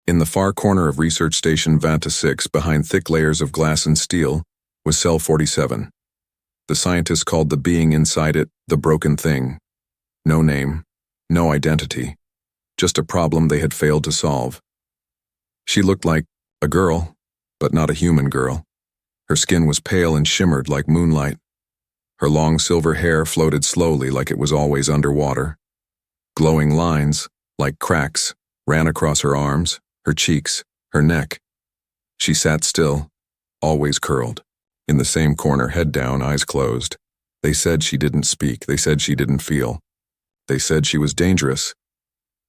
In the far corner of Research Station Vanta 6, behind thick layers of glass and steel, was Cell 47. The scientists called the being inside it the broken thing. No name, no identity, just a problem they had failed to solve. She looked like a girl, but not a human girl. Her skin was pale and shimmered like moonlight. Her long silver hair floated slowly like it was always underwater. Glowing lines, like cracks, ran across her arms, her cheeks, her neck. She sat still, always curled, in the same corner, head down, eyes closed. They said she didn't speak. They said she didn't feel. They said she was dangerous.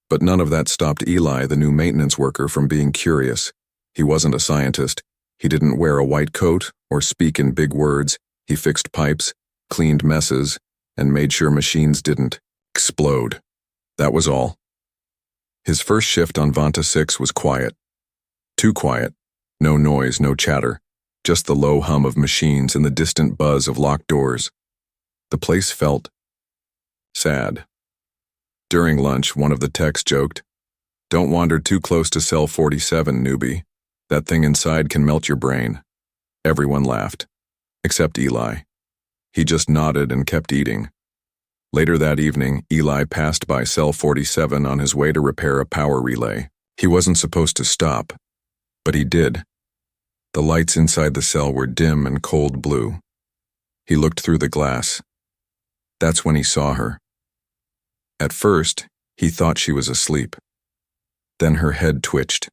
But none of that stopped Eli, the new maintenance worker, from being curious. He wasn't a scientist. He didn't wear a white coat or speak in big words. He fixed pipes, cleaned messes, and made sure machines didn't explode. That was all. His first shift on Vanta 6 was quiet. Too quiet. No noise, no chatter. Just the low hum of machines and the distant buzz of locked doors. The place felt sad. During lunch, one of the techs joked, "Don't wander too close to Cell 47, newbie. That thing inside can melt your brain." Everyone laughed, except Eli. He just nodded and kept eating. Later that evening, Eli passed by Cell 47 on his way to repair a power relay. He wasn't supposed to stop, but he did. The lights inside the cell were dim and cold blue. He looked through the glass. That's when he saw her. At first, he thought she was asleep. Then her head twitched.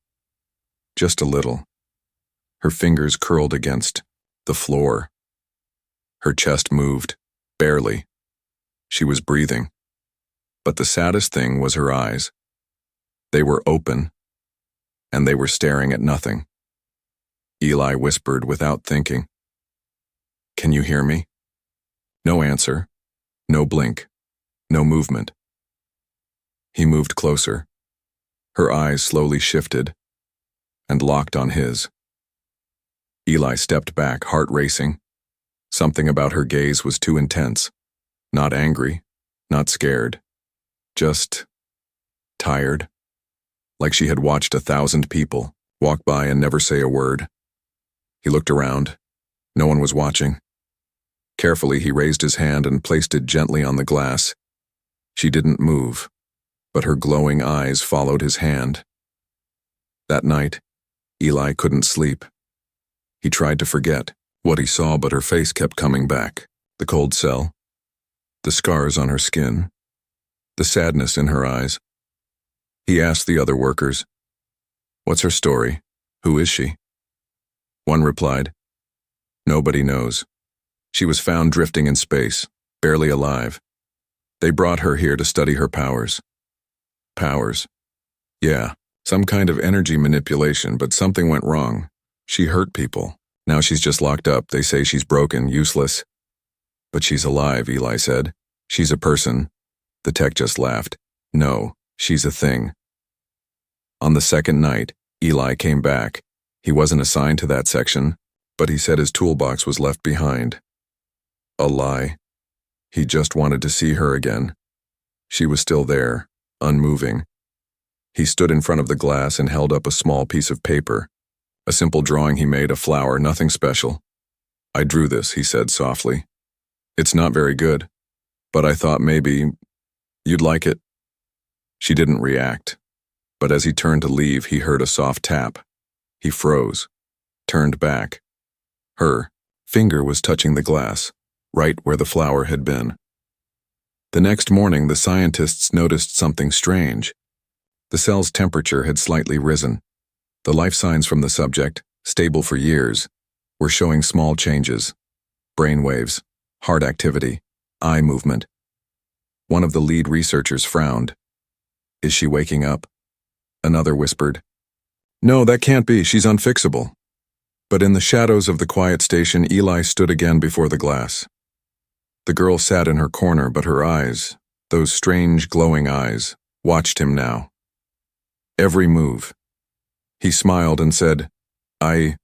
Just a little. Her fingers curled against the floor. Her chest moved, barely. She was breathing. But the saddest thing was her eyes. They were open, and they were staring at nothing. Eli whispered without thinking, "Can you hear me?" No answer, no blink, no movement. He moved closer. Her eyes slowly shifted and locked on his. Eli stepped back, heart racing. Something about her gaze was too intense. Not angry, not scared. Just tired. Like she had watched 1,000 people walk by and never say a word. He looked around. No one was watching. Carefully, he raised his hand and placed it gently on the glass. She didn't move, but her glowing eyes followed his hand. That night, Eli couldn't sleep. He tried to forget what he saw, but her face kept coming back. The cold cell, the scars on her skin, the sadness in her eyes. He asked the other workers, "What's her story? Who is she?" One replied, "Nobody knows. She was found drifting in space, barely alive. They brought her here to study her powers." Powers. Yeah, some kind of energy manipulation, but something went wrong. She hurt people. Now she's just locked up. They say she's broken, useless. "But she's alive," Eli said. "She's a person." The tech just laughed. "No, she's a thing." On the second night, Eli came back. He wasn't assigned to that section, but he said his toolbox was left behind. A lie. He just wanted to see her again. She was still there, unmoving. He stood in front of the glass and held up a small piece of paper. A simple drawing he made, a flower, nothing special. "I drew this," he said softly. "It's not very good, but I thought maybe you'd like it." She didn't react, but as he turned to leave, he heard a soft tap. He froze, turned back. Her finger was touching the glass, right where the flower had been. The next morning, the scientists noticed something strange. The cell's temperature had slightly risen. The life signs from the subject, stable for years, were showing small changes. Brain waves, heart activity, eye movement. One of the lead researchers frowned. "Is she waking up?" Another whispered, "No, that can't be. She's unfixable." But in the shadows of the quiet station, Eli stood again before the glass. The girl sat in her corner, but her eyes, those strange glowing eyes, watched him now. Every move. He smiled and said, "I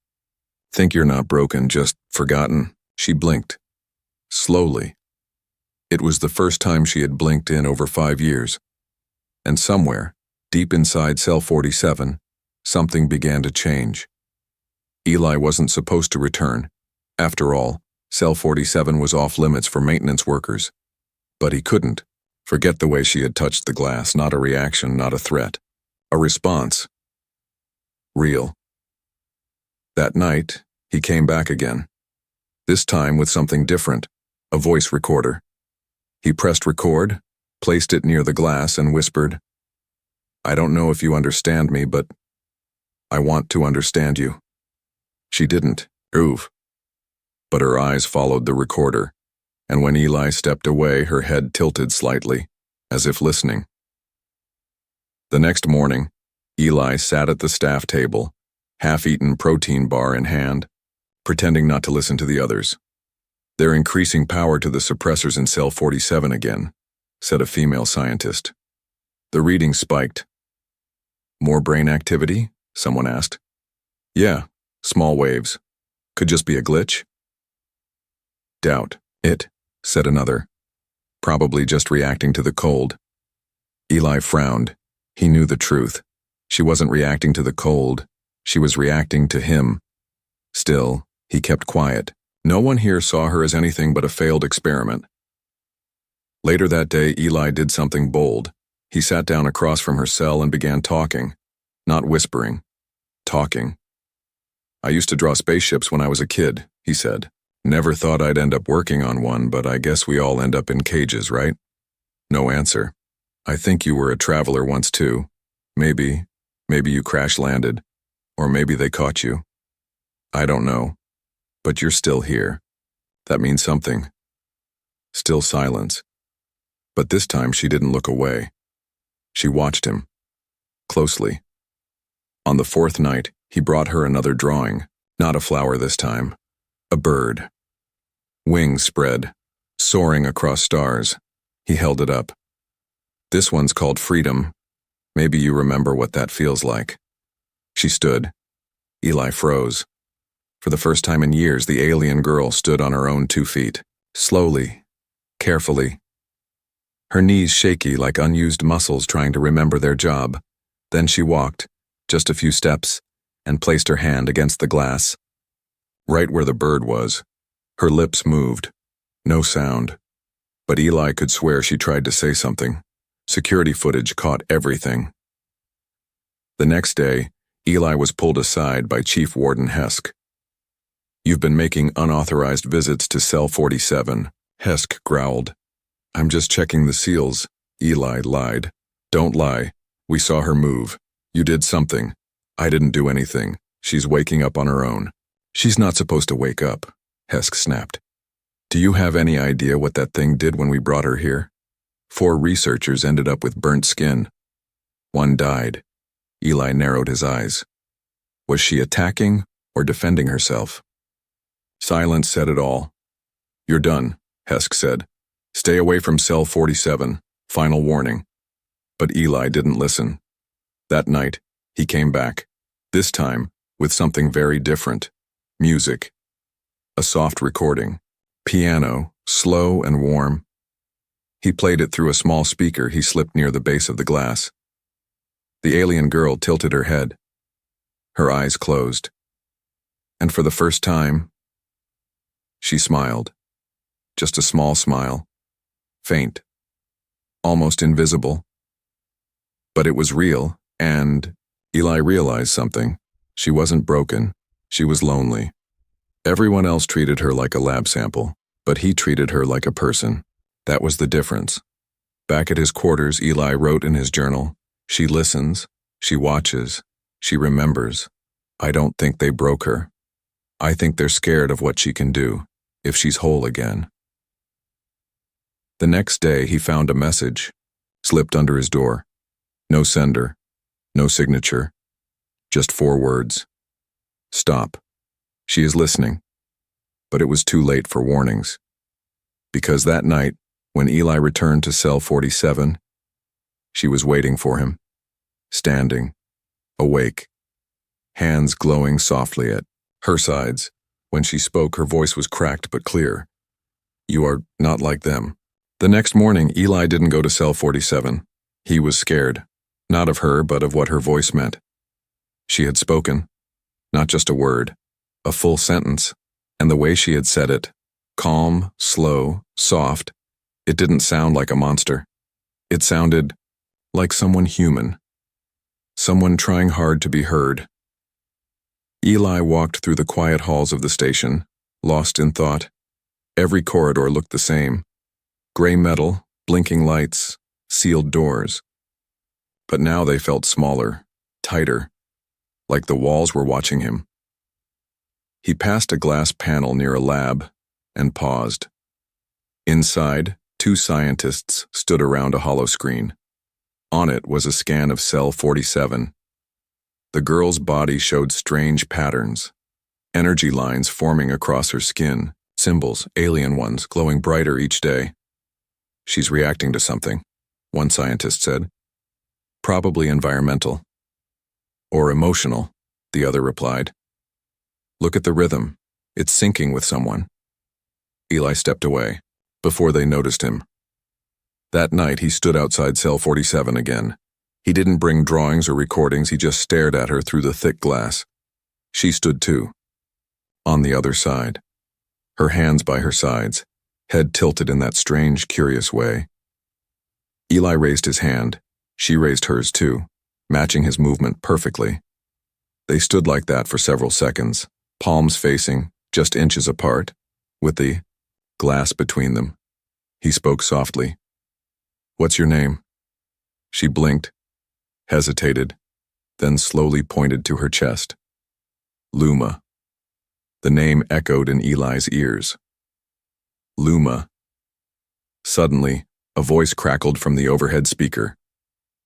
think you're not broken, just forgotten." She blinked. Slowly. It was the first time she had blinked in over 5 years. And somewhere, deep inside Cell 47, something began to change. Eli wasn't supposed to return. After all, Cell 47 was off limits for maintenance workers. But he couldn't. Forget the way she had touched the glass, not a reaction, not a threat. A response. Real. That night, he came back again. This time with something different, a voice recorder. He pressed record, placed it near the glass, and whispered, "I don't know if you understand me, but I want to understand you." She didn't, but her eyes followed the recorder, and when Eli stepped away, her head tilted slightly, as if listening. The next morning, Eli sat at the staff table, half-eaten protein bar in hand, pretending not to listen to the others. "They're increasing power to the suppressors in Cell 47 again," said a female scientist. The reading spiked. "More brain activity?" someone asked. "Yeah, small waves. Could just be a glitch." "Doubt it," said another. "Probably just reacting to the cold." Eli frowned. He knew the truth. She wasn't reacting to the cold. She was reacting to him. Still, he kept quiet. No one here saw her as anything but a failed experiment. Later that day, Eli did something bold. He sat down across from her cell and began talking. Not whispering. Talking. "I used to draw spaceships when I was a kid," he said. "Never thought I'd end up working on one, but I guess we all end up in cages, right?" No answer. "I think you were a traveler once too. Maybe you crash-landed. Or maybe they caught you. I don't know. But you're still here. That means something." Still silence. But this time she didn't look away. She watched him. Closely. On the fourth night, he brought her another drawing. Not a flower this time. A bird. Wings spread, soaring across stars. He held it up. "This one's called Freedom. Maybe you remember what that feels like." She stood. Eli froze. For the first time in years, the alien girl stood on her own 2 feet. Slowly, carefully. Her knees shaky like unused muscles trying to remember their job. Then she walked, just a few steps, and placed her hand against the glass. Right where the bird was. Her lips moved. No sound. But Eli could swear she tried to say something. Security footage caught everything. The next day, Eli was pulled aside by Chief Warden Hesk. "You've been making unauthorized visits to Cell 47, Hesk growled. "I'm just checking the seals," Eli lied. "Don't lie. We saw her move. You did something. I didn't do anything. She's waking up on her own." "She's not supposed to wake up," Hesk snapped. "Do you have any idea what that thing did when we brought her here? 4 researchers ended up with burnt skin. 1 died." Eli narrowed his eyes. Was she attacking or defending herself? Silence said it all. "You're done," Hesk said. "Stay away from Cell 47. Final warning." But Eli didn't listen. That night, he came back. This time, with something very different. Music. A soft recording. Piano, slow and warm. He played it through a small speaker he slipped near the base of the glass. The alien girl tilted her head. Her eyes closed. And for the first time, she smiled. Just a small smile. Faint. Almost invisible. But it was real, and Eli realized something. She wasn't broken. She was lonely. Everyone else treated her like a lab sample, but he treated her like a person. That was the difference. Back at his quarters, Eli wrote in his journal, "She listens, she watches, she remembers. I don't think they broke her. I think they're scared of what she can do, if she's whole again." The next day, he found a message, slipped under his door. No sender, no signature, just 4 words. "Stop. She is listening." But it was too late for warnings. Because that night, when Eli returned to Cell 47, she was waiting for him, standing, awake, hands glowing softly at her sides. When she spoke, her voice was cracked but clear. "You are not like them." The next morning, Eli didn't go to Cell 47. He was scared, not of her, but of what her voice meant. She had spoken, not just a word, a full sentence, and the way she had said it, calm, slow, soft, it didn't sound like a monster. It sounded like someone human, someone trying hard to be heard. Eli walked through the quiet halls of the station, lost in thought. Every corridor looked the same. Gray metal, blinking lights, sealed doors. But now they felt smaller, tighter, like the walls were watching him. He passed a glass panel near a lab and paused. Inside, 2 scientists stood around a hollow screen. On it was a scan of cell 47. The girl's body showed strange patterns, energy lines forming across her skin, symbols, alien ones, glowing brighter each day. She's reacting to something, one scientist said. Probably environmental. Or emotional, the other replied. Look at the rhythm. It's syncing with someone. Eli stepped away, before they noticed him. That night he stood outside cell 47 again. He didn't bring drawings or recordings, he just stared at her through the thick glass. She stood too, on the other side, her hands by her sides, head tilted in that strange, curious way. Eli raised his hand. She raised hers too, matching his movement perfectly. They stood like that for several seconds, palms facing, just inches apart, with the glass between them. He spoke softly. "What's your name?" She blinked, hesitated, then slowly pointed to her chest. Luma. The name echoed in Eli's ears. Luma. Suddenly, a voice crackled from the overhead speaker.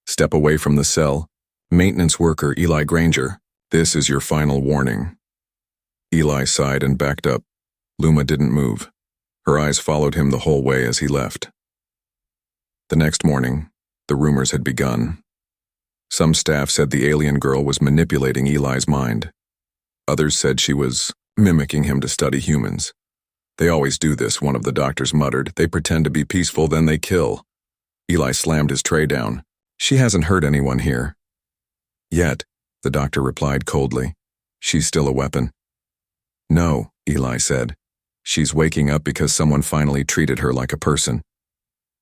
"Step away from the cell. Maintenance worker Eli Granger, this is your final warning." Eli sighed and backed up. Luma didn't move. Her eyes followed him the whole way as he left. The next morning, the rumors had begun. Some staff said the alien girl was manipulating Eli's mind. Others said she was mimicking him to study humans. "They always do this," one of the doctors muttered. "They pretend to be peaceful, then they kill." Eli slammed his tray down. "She hasn't hurt anyone here." "Yet," the doctor replied coldly. "She's still a weapon." "No," Eli said. "She's waking up because someone finally treated her like a person."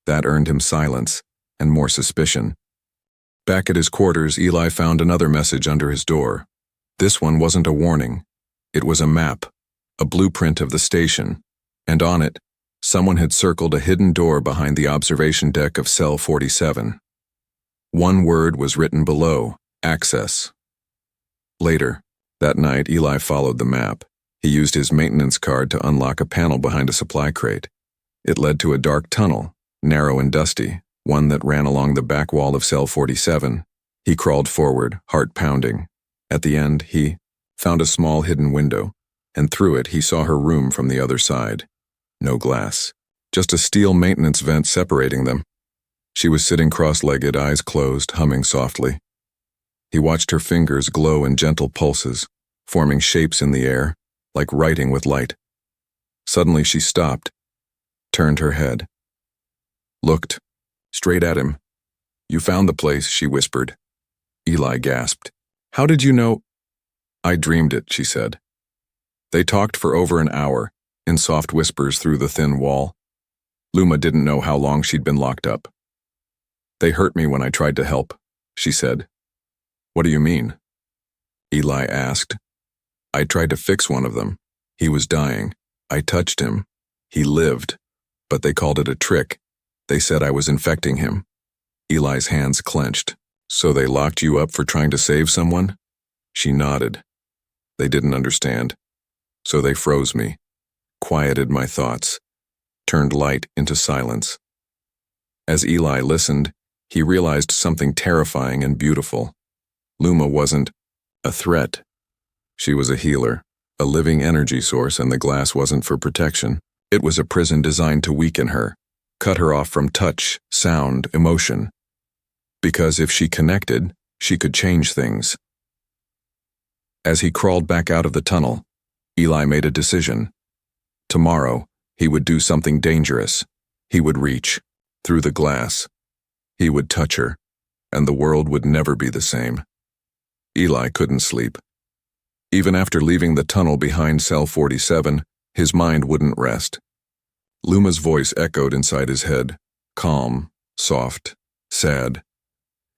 That earned him silence and more suspicion. Back at his quarters, Eli found another message under his door. This one wasn't a warning. It was a map, a blueprint of the station, and on it, someone had circled a hidden door behind the observation deck of cell 47. One word was written below: access. Later, that night, Eli followed the map. He used his maintenance card to unlock a panel behind a supply crate. It led to a dark tunnel, narrow and dusty, one that ran along the back wall of cell 47. He crawled forward, heart pounding. At the end, he found a small hidden window, and through it he saw her room from the other side. No glass, just a steel maintenance vent separating them. She was sitting cross-legged, eyes closed, humming softly. He watched her fingers glow in gentle pulses, forming shapes in the air, like writing with light. Suddenly she stopped, turned her head, looked straight at him. "You found the place," she whispered. Eli gasped. "How did you know?" "I dreamed it," she said. They talked for over an hour, in soft whispers through the thin wall. Luma didn't know how long she'd been locked up. "They hurt me when I tried to help," she said. "What do you mean?" Eli asked. "I tried to fix one of them. He was dying. I touched him. He lived. But they called it a trick. They said I was infecting him." Eli's hands clenched. "So they locked you up for trying to save someone?" She nodded. They didn't understand. So they froze me, quieted my thoughts, turned light into silence. As Eli listened, he realized something terrifying and beautiful. Luma wasn't a threat. She was a healer, a living energy source, and the glass wasn't for protection. It was a prison designed to weaken her, cut her off from touch, sound, emotion. Because if she connected, she could change things. As he crawled back out of the tunnel, Eli made a decision. Tomorrow, he would do something dangerous. He would reach, through the glass. He would touch her, and the world would never be the same. Eli couldn't sleep. Even after leaving the tunnel behind cell 47, his mind wouldn't rest. Luma's voice echoed inside his head, calm, soft, sad.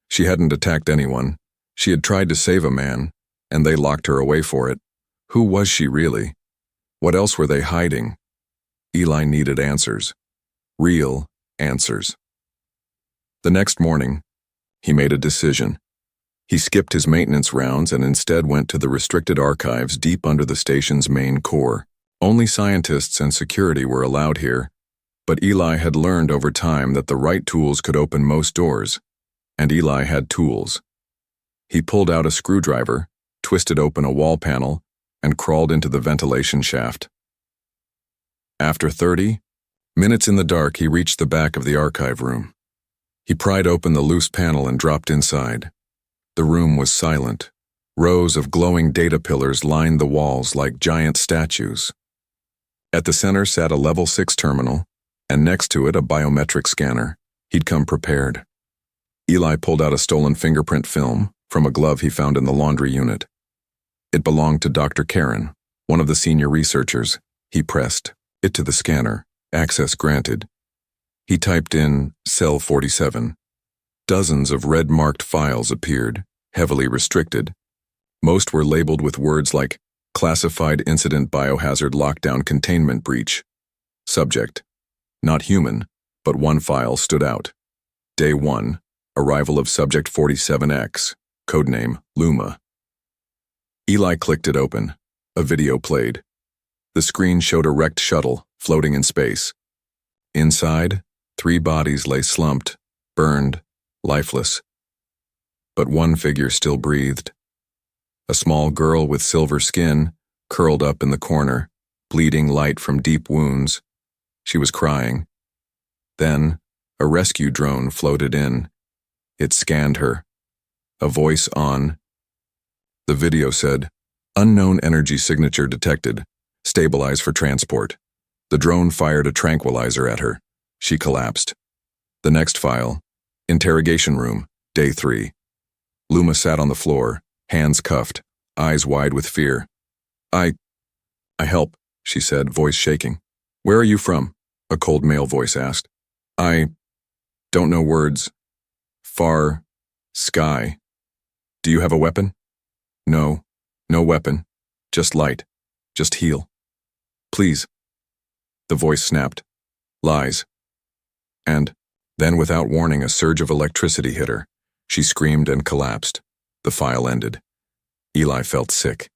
She hadn't attacked anyone. She had tried to save a man, and they locked her away for it. Who was she really? What else were they hiding? Eli needed answers. Real answers. The next morning, he made a decision. He skipped his maintenance rounds and instead went to the restricted archives deep under the station's main core. Only scientists and security were allowed here, but Eli had learned over time that the right tools could open most doors, and Eli had tools. He pulled out a screwdriver, twisted open a wall panel, and crawled into the ventilation shaft. After 30 minutes in the dark, he reached the back of the archive room. He pried open the loose panel and dropped inside. The room was silent. Rows of glowing data pillars lined the walls like giant statues. At the center sat a level 6 terminal, and next to it a biometric scanner. He'd come prepared. Eli pulled out a stolen fingerprint film from a glove he found in the laundry unit. It belonged to Dr. Karen, one of the senior researchers. He pressed it to the scanner. Access granted. He typed in cell 47. Dozens of red-marked files appeared, heavily restricted. Most were labeled with words like classified incident biohazard lockdown containment breach. Subject: not human, but one file stood out. Day 1, arrival of subject 47X, codename Luma. Eli clicked it open. A video played. The screen showed a wrecked shuttle floating in space. Inside, 3 bodies lay slumped, burned, lifeless. But one figure still breathed. A small girl with silver skin, curled up in the corner, bleeding light from deep wounds. She was crying. Then, a rescue drone floated in. It scanned her. A voice on. The video said, "Unknown energy signature detected. Stabilize for transport." The drone fired a tranquilizer at her. She collapsed. The next file. Interrogation room, day 3. Luma sat on the floor, hands cuffed, eyes wide with fear. I help, she said, voice shaking. "Where are you from?" a cold male voice asked. "I don't know words. Far, sky. Do you have a weapon?" "No, no weapon. Just light. Just heal. Please." The voice snapped. "Lies." And then, without warning, a surge of electricity hit her. She screamed and collapsed. The file ended. Eli felt sick.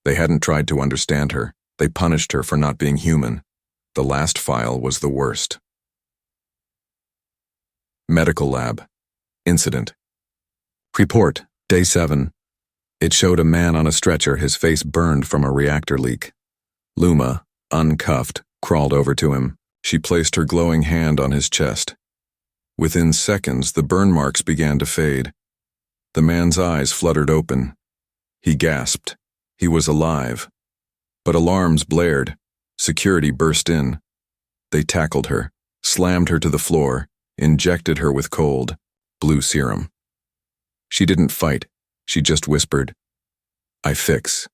They hadn't tried to understand her. They punished her for not being human. The last file was the worst. Medical lab. Incident. Report, day 7. It showed a man on a stretcher, his face burned from a reactor leak. Luma, uncuffed, crawled over to him. She placed her glowing hand on his chest. Within seconds, the burn marks began to fade. The man's eyes fluttered open. He gasped. He was alive. But alarms blared. Security burst in. They tackled her, slammed her to the floor, injected her with cold, blue serum. She didn't fight. She just whispered, "I fix."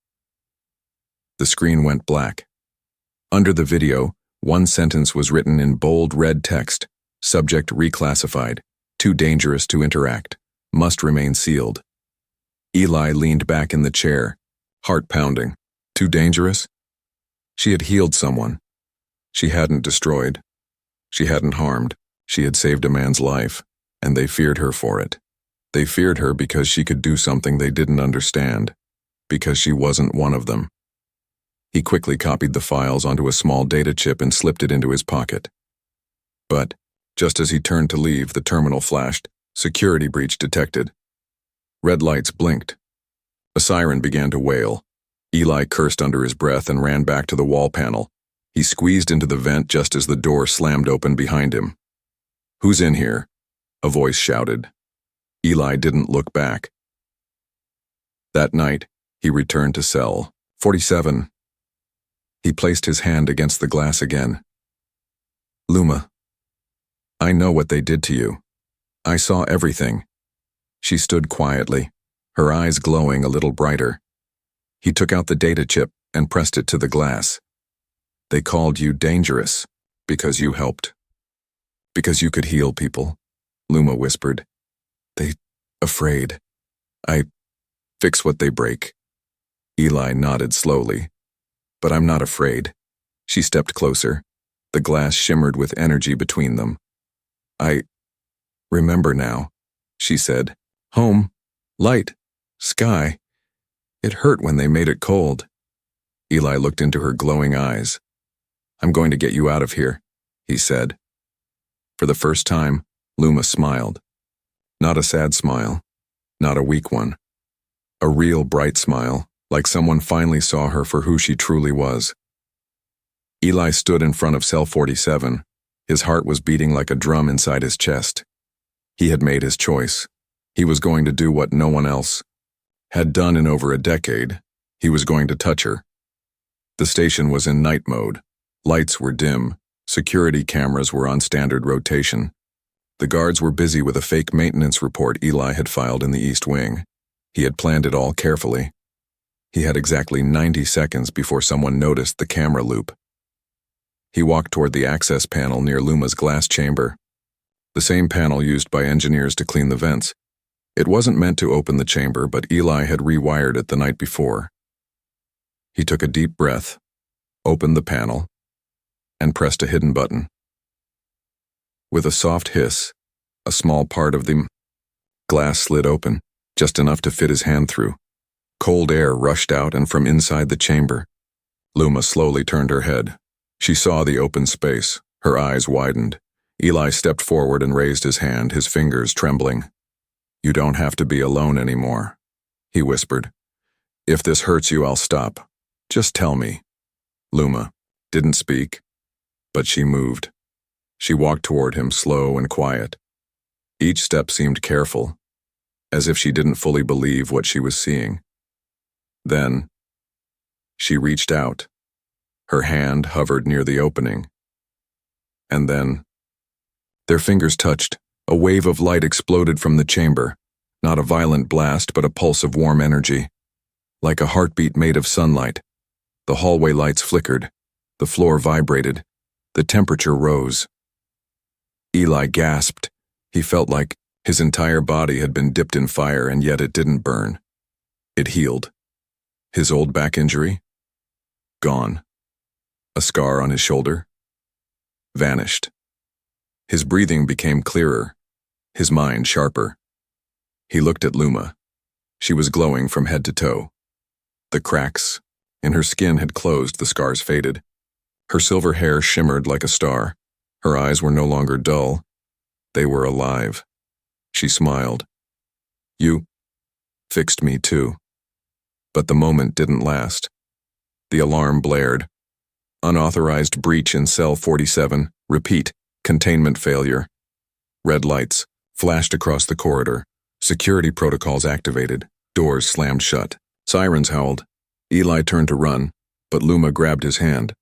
The screen went black. Under the video, one sentence was written in bold red text. Subject reclassified. Too dangerous to interact. Must remain sealed. Eli leaned back in the chair, heart pounding. Too dangerous? She had healed someone. She hadn't destroyed. She hadn't harmed. She had saved a man's life, and they feared her for it. They feared her because she could do something they didn't understand, because she wasn't one of them. He quickly copied the files onto a small data chip and slipped it into his pocket. But, just as he turned to leave, the terminal flashed. Security breach detected. Red lights blinked. A siren began to wail. Eli cursed under his breath and ran back to the wall panel. He squeezed into the vent just as the door slammed open behind him. "Who's in here?" a voice shouted. Eli didn't look back. That night, he returned to cell 47. He placed his hand against the glass again. "Luma, I know what they did to you. I saw everything." She stood quietly, her eyes glowing a little brighter. He took out the data chip and pressed it to the glass. They called you dangerous because you helped. Because you could heal people, Luma whispered. They afraid. I fix what they break. Eli nodded slowly. But I'm not afraid. She stepped closer. The glass shimmered with energy between them. I remember now, she said. Home, light, sky. It hurt when they made it cold. Eli looked into her glowing eyes. I'm going to get you out of here, he said. For the first time, Luma smiled. Not a sad smile, not a weak one. A real bright smile, like someone finally saw her for who she truly was. Eli stood in front of cell 47. His heart was beating like a drum inside his chest. He had made his choice. He was going to do what no one else had done in over a decade. He was going to touch her. The station was in night mode. Lights were dim. Security cameras were on standard rotation. The guards were busy with a fake maintenance report Eli had filed in the East Wing. He had planned it all carefully. He had exactly 90 seconds before someone noticed the camera loop. He walked toward the access panel near Luma's glass chamber, the same panel used by engineers to clean the vents. It wasn't meant to open the chamber, but Eli had rewired it the night before. He took a deep breath, opened the panel, and pressed a hidden button. With a soft hiss, a small part of the glass slid open, just enough to fit his hand through. Cold air rushed out and from inside the chamber. Luma slowly turned her head. She saw the open space. Her eyes widened. Eli stepped forward and raised his hand, his fingers trembling. You don't have to be alone anymore, he whispered. If this hurts you, I'll stop. Just tell me. Luma didn't speak, but she moved. She walked toward him, slow and quiet. Each step seemed careful, as if she didn't fully believe what she was seeing. Then, she reached out. Her hand hovered near the opening. And then, their fingers touched. A wave of light exploded from the chamber. Not a violent blast, but a pulse of warm energy. Like a heartbeat made of sunlight. The hallway lights flickered. The floor vibrated. The temperature rose. Eli gasped. He felt like his entire body had been dipped in fire, and yet it didn't burn. It healed. His old back injury? Gone. A scar on his shoulder? Vanished. His breathing became clearer, his mind sharper. He looked at Luma. She was glowing from head to toe. The cracks in her skin had closed, the scars faded. Her silver hair shimmered like a star. Her eyes were no longer dull. They were alive. She smiled. You fixed me too. But the moment didn't last. The alarm blared. Unauthorized breach in cell 47. Repeat. Containment failure. Red lights flashed across the corridor. Security protocols activated. Doors slammed shut. Sirens howled. Eli turned to run, but Luma grabbed his hand.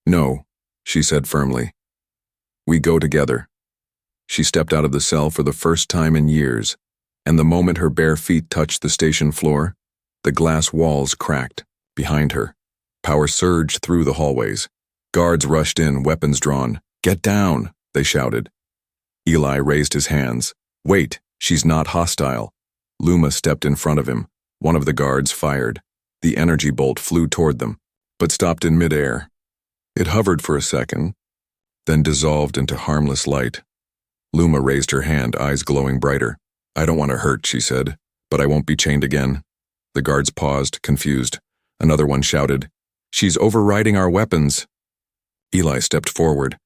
No, she said firmly. We go together. She stepped out of the cell for the first time in years, and the moment her bare feet touched the station floor, the glass walls cracked behind her. Power surged through the hallways. Guards rushed in, weapons drawn. Get down, they shouted. Eli raised his hands. Wait, she's not hostile. Luma stepped in front of him. One of the guards fired. The energy bolt flew toward them, but stopped in midair. It hovered for a second, then dissolved into harmless light. Luma raised her hand, eyes glowing brighter. I don't want to hurt, she said, but I won't be chained again. The guards paused, confused. Another one shouted, She's overriding our weapons. Eli stepped forward.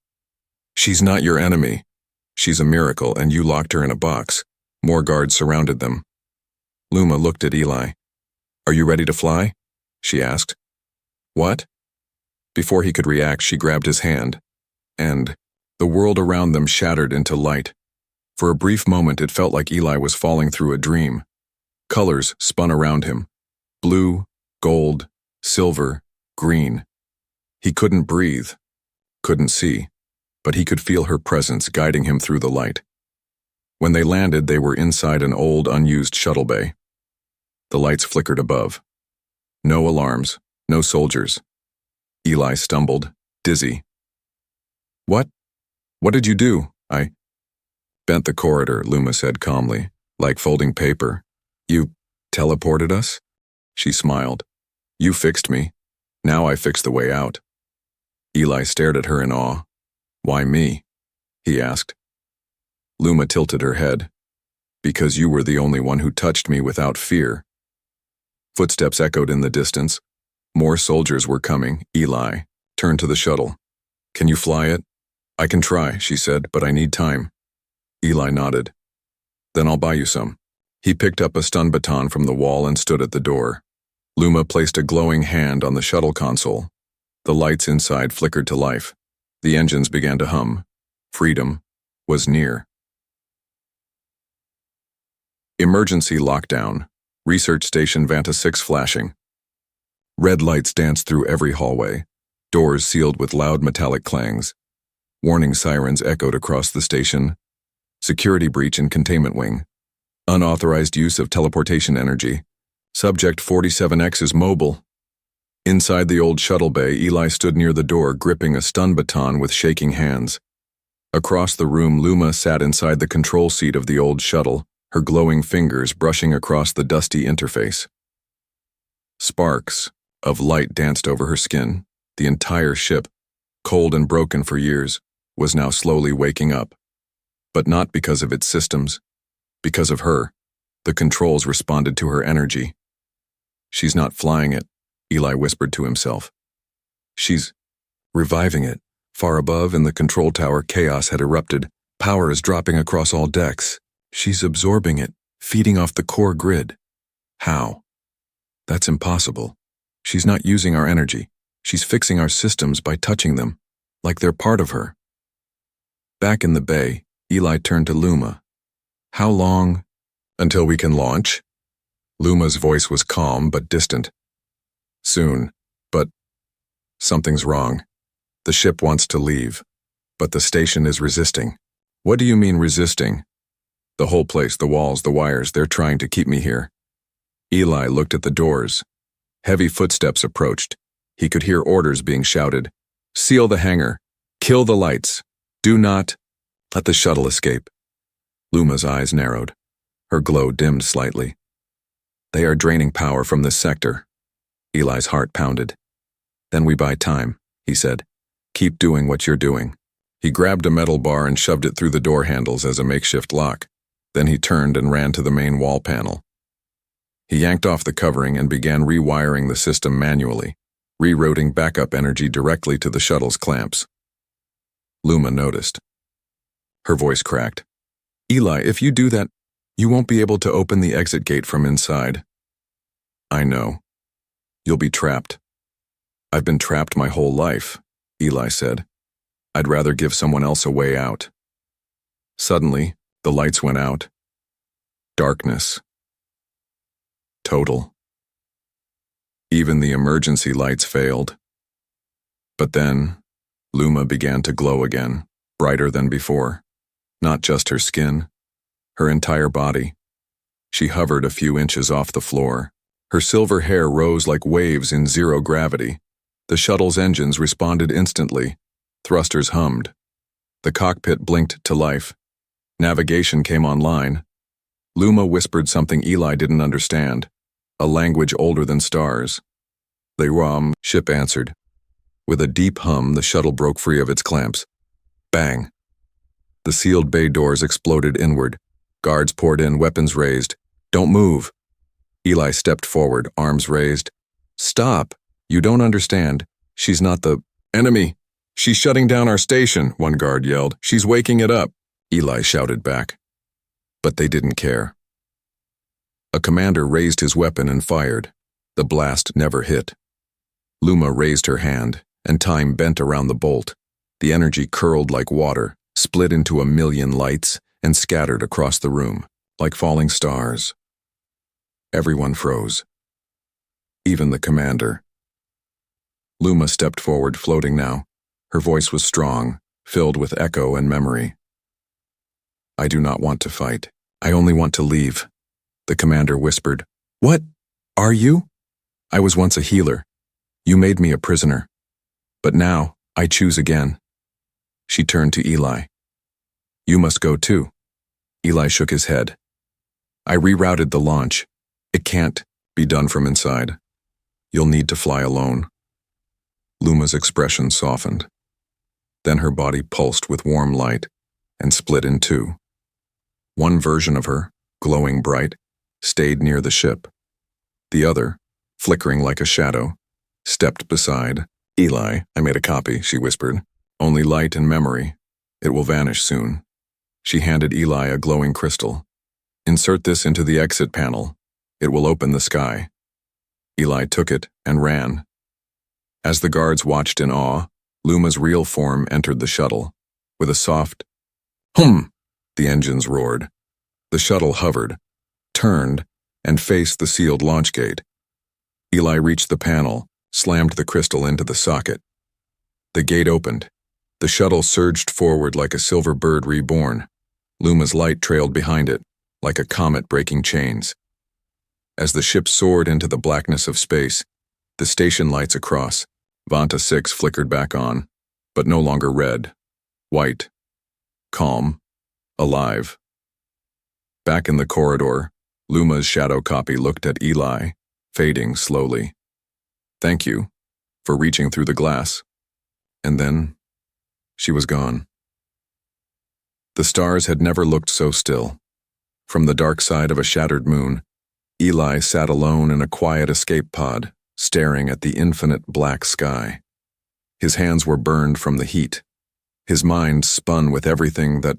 She's not your enemy. She's a miracle, and you locked her in a box. More guards surrounded them. Luma looked at Eli. Are you ready to fly? She asked. What? Before he could react, she grabbed his hand, and the world around them shattered into light. For a brief moment, it felt like Eli was falling through a dream. Colors spun around him. Blue, gold, silver, green. He couldn't breathe, couldn't see, but he could feel her presence guiding him through the light. When they landed, they were inside an old, unused shuttle bay. The lights flickered above. No alarms, no soldiers. Eli stumbled, dizzy. What? What did you do? I bent the corridor, Luma said calmly, like folding paper. You teleported us? She smiled. You fixed me. Now I fix the way out. Eli stared at her in awe. Why me? He asked. Luma tilted her head. Because you were the only one who touched me without fear. Footsteps echoed in the distance. More soldiers were coming. Eli turned to the shuttle. Can you fly it? I can try, she said, but I need time. Eli nodded. Then I'll buy you some. He picked up a stun baton from the wall and stood at the door. Luma placed a glowing hand on the shuttle console. The lights inside flickered to life. The engines began to hum. Freedom was near. Emergency lockdown. Research Station Vanta 6 flashing. Red lights danced through every hallway. Doors sealed with loud metallic clangs. Warning sirens echoed across the station. Security breach in containment wing. Unauthorized use of teleportation energy. Subject 47X is mobile. Inside the old shuttle bay, Eli stood near the door, gripping a stun baton with shaking hands. Across the room, Luma sat inside the control seat of the old shuttle, her glowing fingers brushing across the dusty interface. Sparks of light danced over her skin. The entire ship, cold and broken for years, was now slowly waking up. But not because of its systems. Because of her. The controls responded to her energy. She's not flying it, Eli whispered to himself. She's reviving it. Far above in the control tower, chaos had erupted. Power is dropping across all decks. She's absorbing it, feeding off the core grid. How? That's impossible. She's not using our energy. She's fixing our systems by touching them, like they're part of her. Back in the bay, Eli turned to Luma. How long until we can launch? Luma's voice was calm but distant. Soon, but something's wrong. The ship wants to leave, but the station is resisting. What do you mean resisting? The whole place, the walls, the wires, they're trying to keep me here. Eli looked at the doors. Heavy footsteps approached. He could hear orders being shouted. Seal the hangar. Kill the lights. Do not let the shuttle escape. Luma's eyes narrowed. Her glow dimmed slightly. They are draining power from this sector. Eli's heart pounded. Then we buy time, he said. Keep doing what you're doing. He grabbed a metal bar and shoved it through the door handles as a makeshift lock. Then he turned and ran to the main wall panel. He yanked off the covering and began rewiring the system manually, rerouting backup energy directly to the shuttle's clamps. Luma noticed. Her voice cracked. Eli, if you do that, you won't be able to open the exit gate from inside. I know. You'll be trapped. I've been trapped my whole life, Eli said. I'd rather give someone else a way out. Suddenly, the lights went out. Darkness. Total. Even the emergency lights failed. But then, Luma began to glow again, brighter than before. Not just her skin, her entire body. She hovered a few inches off the floor. Her silver hair rose like waves in zero gravity. The shuttle's engines responded instantly. Thrusters hummed. The cockpit blinked to life. Navigation came online. Luma whispered something Eli didn't understand, a language older than stars. The ship answered. With a deep hum, the shuttle broke free of its clamps. Bang! The sealed bay doors exploded inward. Guards poured in, weapons raised. Don't move! Eli stepped forward, arms raised. Stop! You don't understand. She's not the enemy. She's shutting down our station, one guard yelled. She's waking it up. Eli shouted back. But they didn't care. A commander raised his weapon and fired. The blast never hit. Luma raised her hand, and time bent around the bolt. The energy curled like water, split into a million lights, and scattered across the room, like falling stars. Everyone froze. Even the commander. Luma stepped forward, floating now. Her voice was strong, filled with echo and memory. I do not want to fight. I only want to leave. The commander whispered. What? Are you? I was once a healer. You made me a prisoner. But now, I choose again. She turned to Eli. You must go too. Eli shook his head. I rerouted the launch. It can't be done from inside. You'll need to fly alone. Luma's expression softened. Then her body pulsed with warm light and split in two. One version of her, glowing bright, stayed near the ship. The other, flickering like a shadow, stepped beside. Eli, I made a copy, she whispered. Only light and memory. It will vanish soon. She handed Eli a glowing crystal. Insert this into the exit panel. It will open the sky. Eli took it and ran. As the guards watched in awe, Luma's real form entered the shuttle. With a soft hum, the engines roared. The shuttle hovered, turned, and faced the sealed launch gate. Eli reached the panel, slammed the crystal into the socket. The gate opened. The shuttle surged forward like a silver bird reborn. Luma's light trailed behind it, like a comet breaking chains. As the ship soared into the blackness of space, the station lights across, Vanta 6 flickered back on, but no longer red, white, calm, alive. Back in the corridor, Luma's shadow copy looked at Eli, fading slowly. Thank you for reaching through the glass. And then, she was gone. The stars had never looked so still. From the dark side of a shattered moon, Eli sat alone in a quiet escape pod, staring at the infinite black sky. His hands were burned from the heat. His mind spun with everything that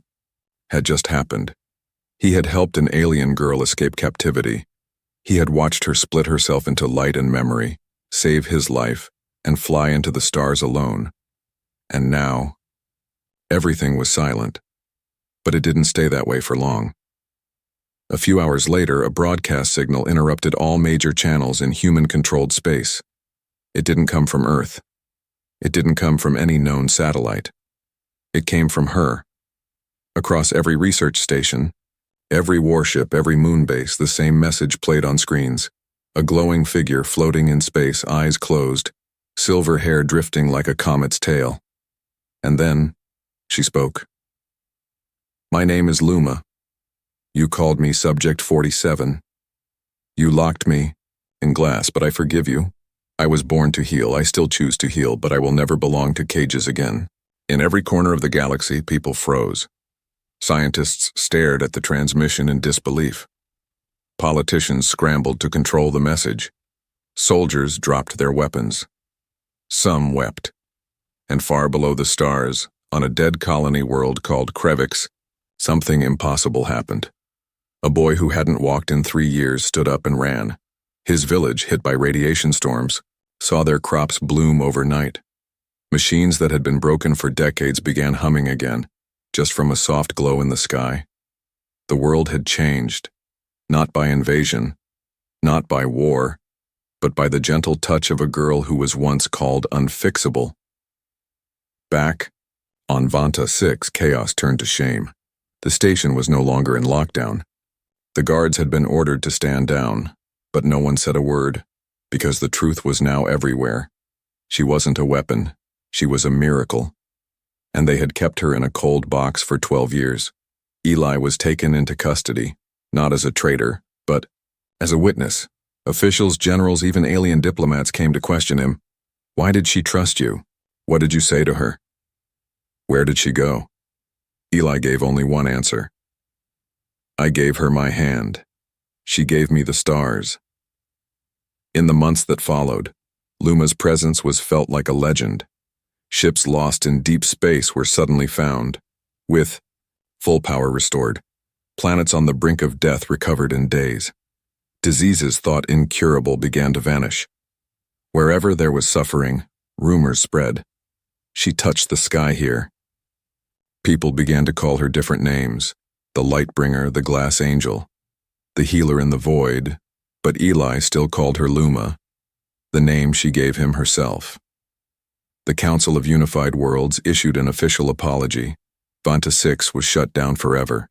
had just happened. He had helped an alien girl escape captivity. He had watched her split herself into light and memory, save his life, and fly into the stars alone. And now, everything was silent. But it didn't stay that way for long. A few hours later, a broadcast signal interrupted all major channels in human-controlled space. It didn't come from Earth. It didn't come from any known satellite. It came from her. Across every research station, every warship, every moon base, the same message played on screens. A glowing figure floating in space, eyes closed, silver hair drifting like a comet's tail. And then, she spoke. My name is Luma. You called me Subject 47. You locked me in glass, but I forgive you. I was born to heal. I still choose to heal, but I will never belong to cages again. In every corner of the galaxy, people froze. Scientists stared at the transmission in disbelief. Politicians scrambled to control the message. Soldiers dropped their weapons. Some wept. And far below the stars, on a dead colony world called Krevix, something impossible happened. A boy who hadn't walked in 3 years stood up and ran. His village, hit by radiation storms, saw their crops bloom overnight. Machines that had been broken for decades began humming again, just from a soft glow in the sky. The world had changed, not by invasion, not by war, but by the gentle touch of a girl who was once called unfixable. Back on Vanta 6, chaos turned to shame. The station was no longer in lockdown. The guards had been ordered to stand down, but no one said a word, because the truth was now everywhere. She wasn't a weapon. She was a miracle. And they had kept her in a cold box for 12 years. Eli was taken into custody, not as a traitor, but as a witness. Officials, generals, even alien diplomats came to question him. Why did she trust you? What did you say to her? Where did she go? Eli gave only one answer. I gave her my hand. She gave me the stars. In the months that followed, Luma's presence was felt like a legend. Ships lost in deep space were suddenly found, with full power restored. Planets on the brink of death recovered in days. Diseases thought incurable began to vanish. Wherever there was suffering, rumors spread. She touched the sky here. People began to call her different names. The Lightbringer, the Glass Angel, the Healer in the Void, but Eli still called her Luma, the name she gave him herself. The Council of Unified Worlds issued an official apology. Vanta 6 was shut down forever.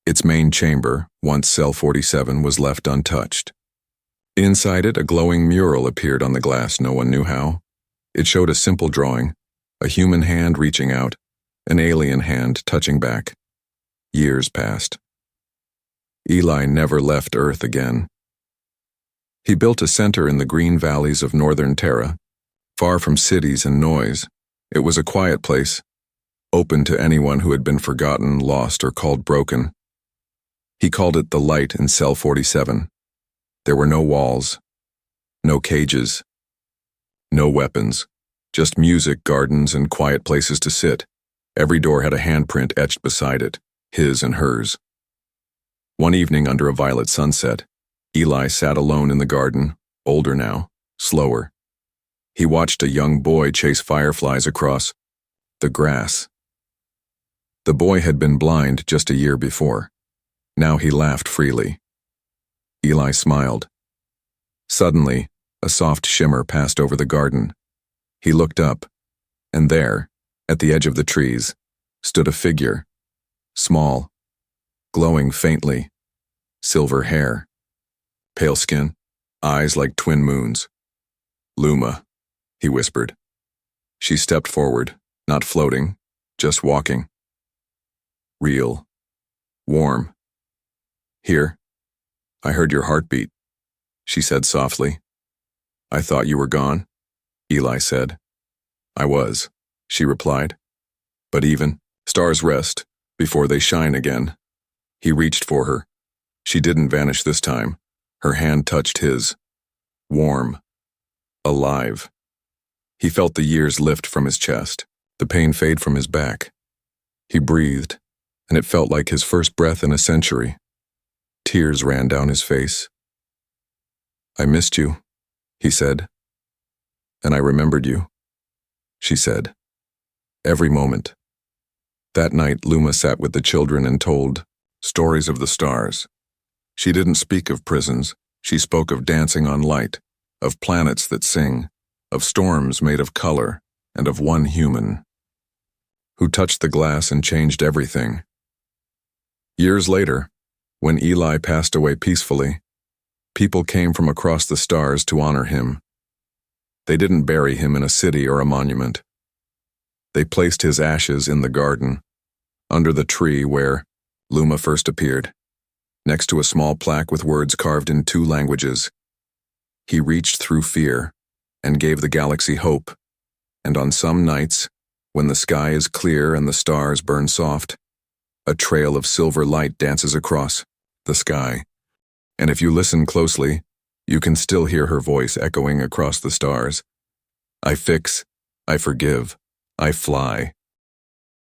Its main chamber, once Cell 47, was left untouched. Inside it, a glowing mural appeared on the glass, no one knew how. It showed a simple drawing, a human hand reaching out, an alien hand touching back. Years passed. Eli never left Earth again. He built a center in the green valleys of northern Terra, far from cities and noise. It was a quiet place, open to anyone who had been forgotten, lost, or called broken. He called it the Light in Cell 47. There were no walls, no cages, no weapons, just music, gardens, and quiet places to sit. Every door had a handprint etched beside it, his and hers. One evening under a violet sunset, Eli sat alone in the garden, older now, slower. He watched a young boy chase fireflies across the grass. The boy had been blind just a year before. Now he laughed freely. Eli smiled. Suddenly, a soft shimmer passed over the garden. He looked up, and there, at the edge of the trees, stood a figure, small, glowing faintly, silver hair, pale skin, eyes like twin moons. "Luma," he whispered. She stepped forward, not floating, just walking. "Real. Warm. Here. I heard your heartbeat," she said softly. "I thought you were gone," Eli said. "I was," she replied. "But even stars rest before they shine again." He reached for her. She didn't vanish this time. Her hand touched his. Warm. Alive. He felt the years lift from his chest, the pain fade from his back. He breathed, and it felt like his first breath in a century. Tears ran down his face. "I missed you," he said. "And I remembered you," she said. Every moment. That night, Luma sat with the children and told stories of the stars. She didn't speak of prisons. She spoke of dancing on light, of planets that sing, of storms made of color, and of one human who touched the glass and changed everything. Years later, when Eli passed away peacefully, people came from across the stars to honor him. They didn't bury him in a city or a monument. They placed his ashes in the garden, under the tree where Luma first appeared, next to a small plaque with words carved in 2 languages. He reached through fear and gave the galaxy hope, and on some nights, when the sky is clear and the stars burn soft, a trail of silver light dances across the sky, and if you listen closely, you can still hear her voice echoing across the stars. "I fix, I forgive, I fly,